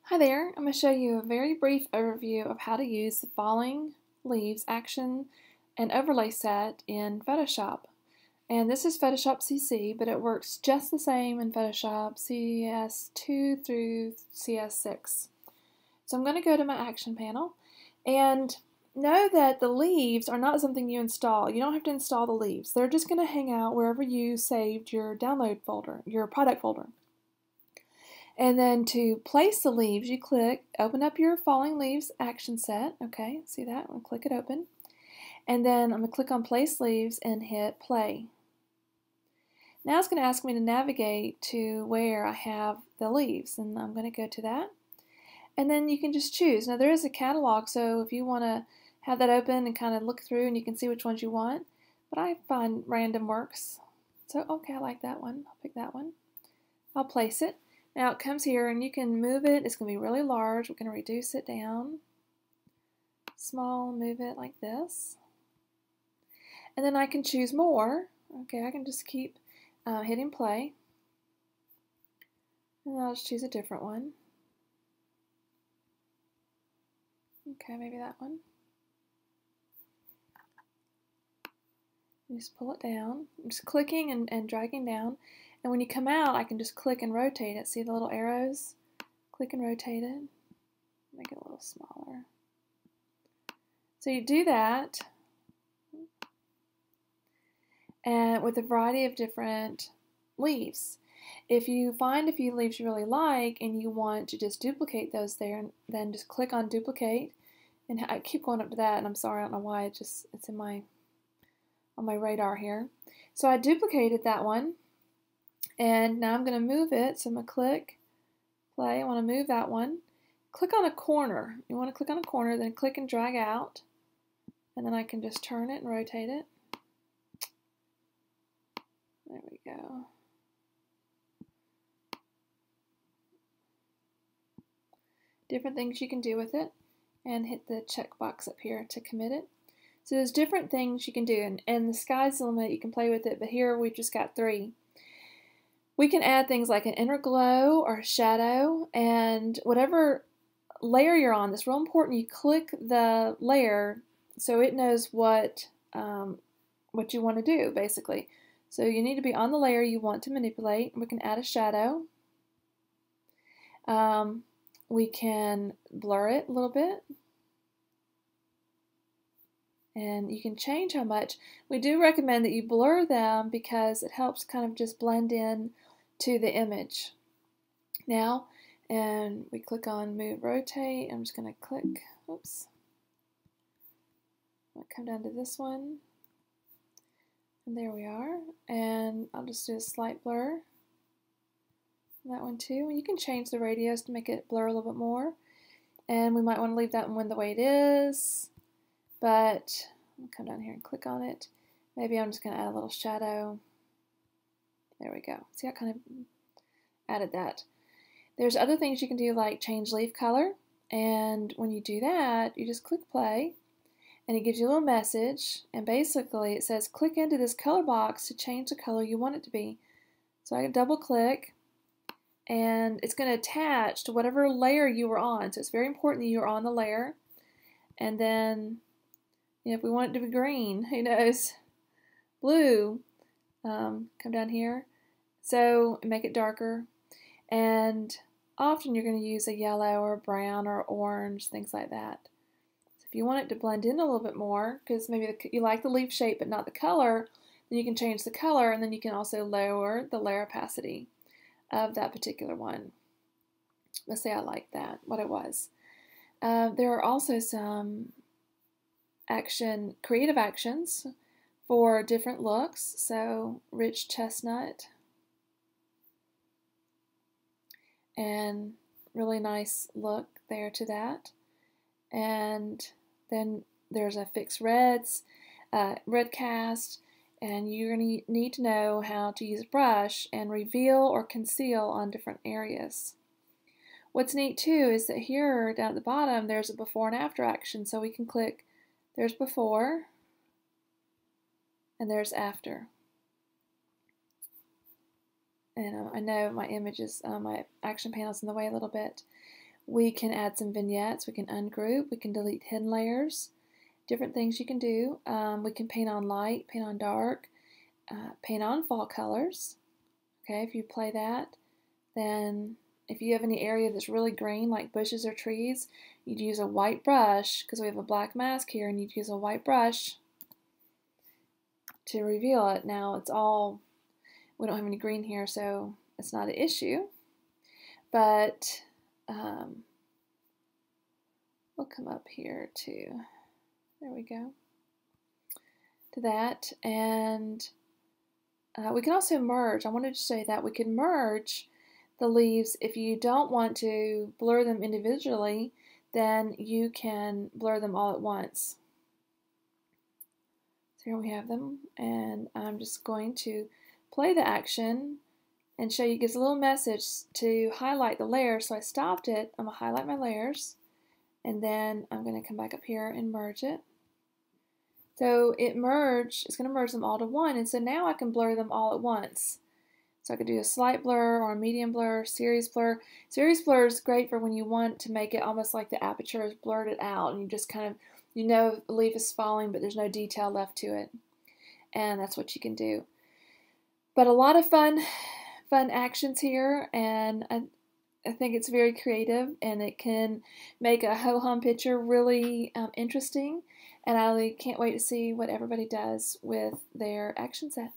Hi there, I'm going to show you a very brief overview of how to use the falling leaves action and overlay set in Photoshop. And this is Photoshop CC, but it works just the same in Photoshop CS2 through CS6. So I'm going to go to my action panel and know that the leaves are not something you install. You don't have to install the leaves. They're just going to hang out wherever you saved your download folder, your product folder. And then to place the leaves, you click, open up your falling leaves action set. Okay, see that? I'm going to click it open. And then I'm going to click on place leaves and hit play. Now it's going to ask me to navigate to where I have the leaves, and I'm going to go to that. And then you can just choose. Now there is a catalog, so if you want to have that open and kind of look through and you can see which ones you want, but I find random works. So okay, I like that one. I'll pick that one. I'll place it. Now it comes here and you can move it. It's going to be really large. We're going to reduce it down. Small, move it like this. And then I can choose more. Okay, I can just keep hitting play. And I'll just choose a different one. Okay, maybe that one. Just pull it down. I'm just clicking and dragging down. And when you come out, I can just click and rotate it. See the little arrows? Click and rotate it. Make it a little smaller. So you do that, and with a variety of different leaves. If you find a few leaves you really like and you want to just duplicate those there, then just click on duplicate. And I keep going up to that, and I'm sorry, I don't know why. It's in on my radar here. So I duplicated that one. And now I'm going to move it, so I'm going to click, play, I want to move that one. Click on a corner. You want to click on a corner, then click and drag out. And then I can just turn it and rotate it. There we go. Different things you can do with it. And hit the check box up here to commit it. So there's different things you can do, and the sky's the limit. You can play with it, but here we've just got 3. We can add things like an inner glow or a shadow, and whatever layer you're on, it's real important you click the layer so it knows what you want to do, basically. So you need to be on the layer you want to manipulate. We can add a shadow. We can blur it a little bit. And you can change how much. We do recommend that you blur them because it helps kind of just blend in to the image. Now, and we click on move, rotate. I'm just going to click, oops. I'll come down to this one. And there we are. And I'll just do a slight blur. That one too. And you can change the radius to make it blur a little bit more. And we might want to leave that one the way it is. But I'll come down here and click on it. Maybe I'm just going to add a little shadow. There we go. See, I kind of added that. There's other things you can do like change leaf color. And when you do that, you just click play. And it gives you a little message. And basically it says click into this color box to change the color you want it to be. So I can double click. And it's going to attach to whatever layer you were on. So it's very important that you're on the layer. And then if we want it to be green, who knows, blue, come down here, so make it darker, and often you're going to use a yellow or a brown or orange, things like that. So if you want it to blend in a little bit more, because maybe you like the leaf shape but not the color, then you can change the color, and then you can also lower the layer opacity of that particular one. Let's say I like that, what it was. There are also some creative actions for different looks. So rich chestnut, and really nice look there to that. And then there's a fix reds, red cast, and you're going to need to know how to use a brush and reveal or conceal on different areas. What's neat too is that here down at the bottom there's a before and after action, so we can click, there's before and there's after. And I know my images, my action panel's in the way a little bit. We can add some vignettes, we can ungroup, we can delete hidden layers, different things you can do. We can paint on light, paint on dark, paint on fall colors. Okay, if you play that, then if you have any area that's really green, like bushes or trees, you'd use a white brush, because we have a black mask here, and you'd use a white brush to reveal it. Now it's all, we don't have any green here, so it's not an issue, but we'll come up here to, there we go, to that, and we can also merge. I wanted to say that we can merge the leaves. If you don't want to blur them individually, then you can blur them all at once. So here we have them, and I'm just going to play the action and show you. It gives a little message to highlight the layers. So I stopped it. I'm going to highlight my layers, and then I'm going to come back up here and merge it. So it's going to merge them all to one, and so now I can blur them all at once. So I could do a slight blur or a medium blur, series blur. Series blur is great for when you want to make it almost like the aperture is blurred out, and you just kind of, you know, the leaf is falling, but there's no detail left to it. And that's what you can do. But a lot of fun actions here, and I think it's very creative, and it can make a ho-hum picture really interesting. And I can't wait to see what everybody does with their action set.